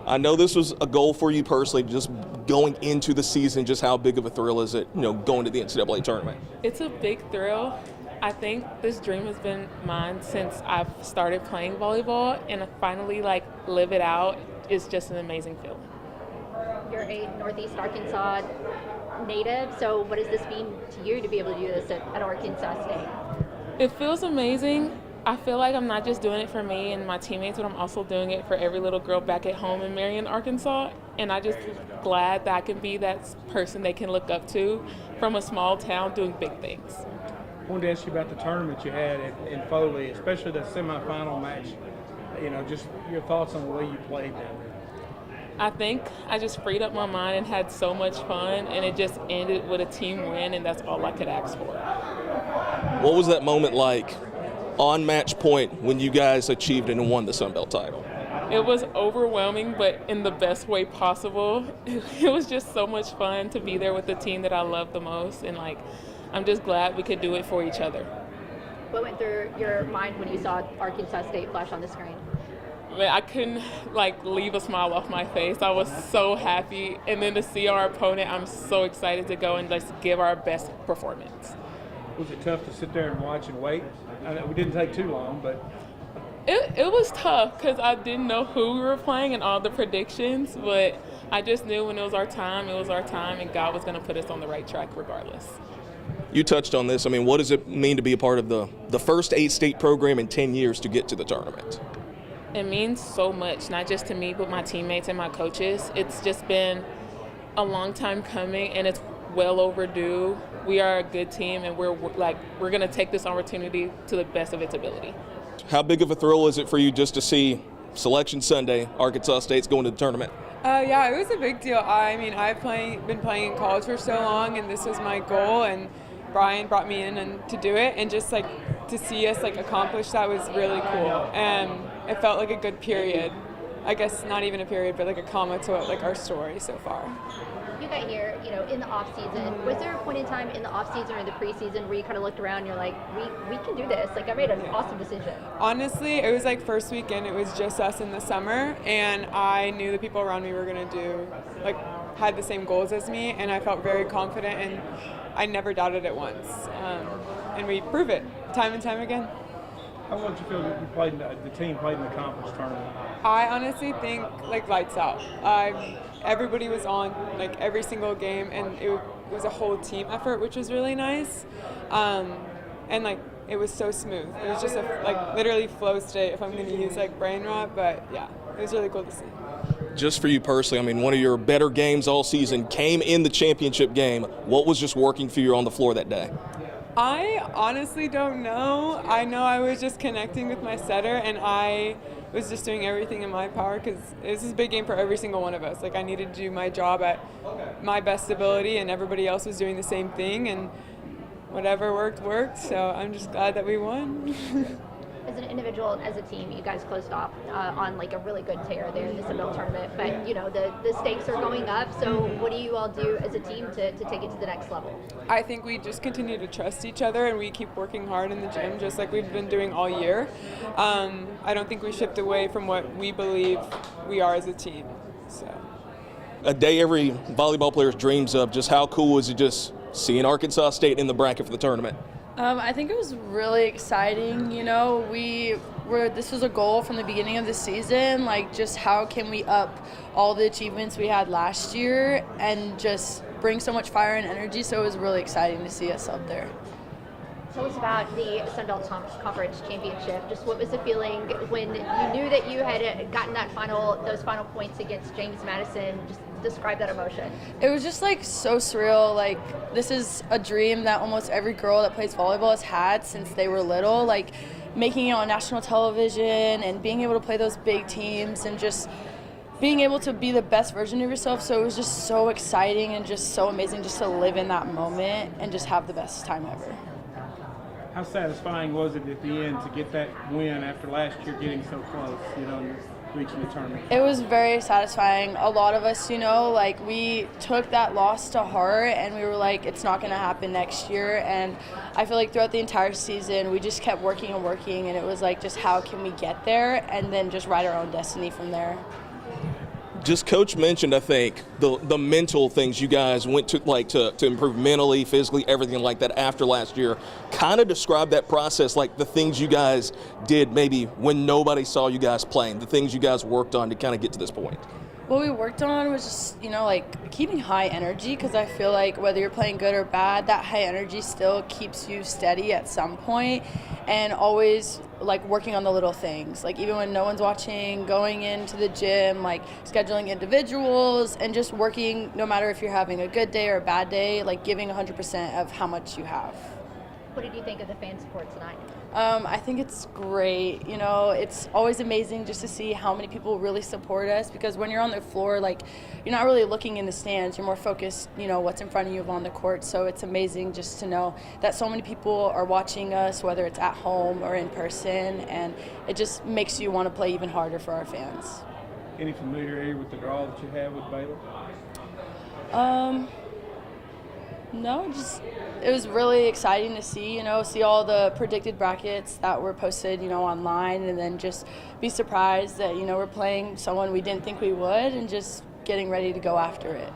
I know this was a goal for you personally, just going into the season. Just how big of a thrill is it, going to the NCAA tournament? It's a big thrill. I think this dream has been mine since I've started playing volleyball, and to finally live it out is just an amazing feeling. You're a Northeast Arkansas native, so what does this mean to you to be able to do this at Arkansas State? It feels amazing. I feel like I'm not just doing it for me and my teammates, but I'm also doing it for every little girl back at home in Marion, Arkansas. And I just glad that I can be that person they can look up to from a small town doing big things. I wanted to ask you about the tournament you had in Foley, especially the semifinal match. Just your thoughts on the way you played down there. I think I just freed up my mind and had so much fun, and it just ended with a team win, and that's all I could ask for. What was that moment like on match point when you guys achieved and won the Sun Belt title? It was overwhelming, but in the best way possible. It was just so much fun to be there with the team that I love the most, and I'm just glad we could do it for each other. What went through your mind when you saw Arkansas State flash on the screen? Man, I couldn't leave a smile off my face. I was so happy, and then to see our opponent, I'm so excited to go and just give our best performance. Was it tough to sit there and watch and wait? I know we didn't take too long, but it was tough because I didn't know who we were playing and all the predictions, but I just knew when it was our time, and God was going to put us on the right track regardless. You touched on this. What does it mean to be a part of the first 8-state program in 10 years to get to the tournament? It means so much, not just to me, but my teammates and my coaches. It's just been a long time coming, and it's well overdue. We are a good team, and we're going to take this opportunity to the best of its ability. How big of a thrill is it for you just to see Selection Sunday, Arkansas State's going to the tournament? Yeah, it was a big deal. I've been playing in college for so long, and this was my goal, and Brian brought me in to do it, and just to see us accomplish that was really cool. And it felt like a good period. I guess not even a period, but a comma to our story so far. You got here, in the off season. Was there a point in time in the off season or in the preseason where you kind of looked around and you're like, we can do this? I made an awesome decision. Honestly, it was first weekend. It was just us in the summer, and I knew the people around me were gonna do had the same goals as me, and I felt very confident, and I never doubted it once. And we prove it time and time again. how did you feel that you played the team played in the conference tournament? I honestly think lights out. Everybody was on every single game, and it was a whole team effort, which was really nice. And it was so smooth. It was just a literally flow state, if I'm going to use brain rot. But yeah, it was really cool to see. Just for you personally, one of your better games all season came in the championship game. What was just working for you on the floor that day? I honestly don't know. I know I was just connecting with my setter, and I was just doing everything in my power because this is a big game for every single one of us. I needed to do my job at my best ability, and everybody else was doing the same thing, and whatever worked. So I'm just glad that we won. As an individual, as a team, you guys closed off on a really good tear there in the Sun Belt tournament. But the stakes are going up. So what do you all do as a team to take it to the next level? I think we just continue to trust each other, and we keep working hard in the gym, just like we've been doing all year. I don't think we shift away from what we believe we are as a team. So a day every volleyball player's dreams of. Just how cool is it just seeing Arkansas State in the bracket for the tournament? I think it was really exciting. This was a goal from the beginning of the season, just how can we up all the achievements we had last year and just bring so much fire and energy. So it was really exciting to see us up there. Tell us about the Sun Belt Conference Championship. Just what was the feeling when you knew that you had gotten those final points against James Madison? Just describe that emotion. It was just so surreal. This is a dream that almost every girl that plays volleyball has had since they were little. Making it on national television and being able to play those big teams and just being able to be the best version of yourself. So it was just so exciting and just so amazing just to live in that moment and just have the best time ever. How satisfying was it at the end to get that win after last year getting so close, reaching the tournament? It was very satisfying. A lot of us, we took that loss to heart and we were it's not going to happen next year. And I feel throughout the entire season, we just kept working and it was just how can we get there and then just write our own destiny from there. Just Coach mentioned, I think, the mental things you guys went to, like to improve mentally, physically, everything like that after last year. Kind of describe that process, like the things you guys did maybe when nobody saw you guys playing, the things you guys worked on to kind of get to this point. What we worked on was just, like keeping high energy, because I feel like whether you're playing good or bad, that high energy still keeps you steady at some point, and always like working on the little things, like even when no one's watching, going into the gym, like scheduling individuals and just working no matter if you're having a good day or a bad day, like giving 100% of how much you have. What did you think of the fan support tonight? I think it's great. It's always amazing just to see how many people really support us, because when you're on the floor, like, you're not really looking in the stands. You're more focused, what's in front of you on the court. So it's amazing just to know that so many people are watching us, whether it's at home or in person, and it just makes you want to play even harder for our fans. Any familiarity with the draw that you have with Baylor? No, just it was really exciting to see, see all the predicted brackets that were posted, online, and then just be surprised that, we're playing someone we didn't think we would, and just getting ready to go after it.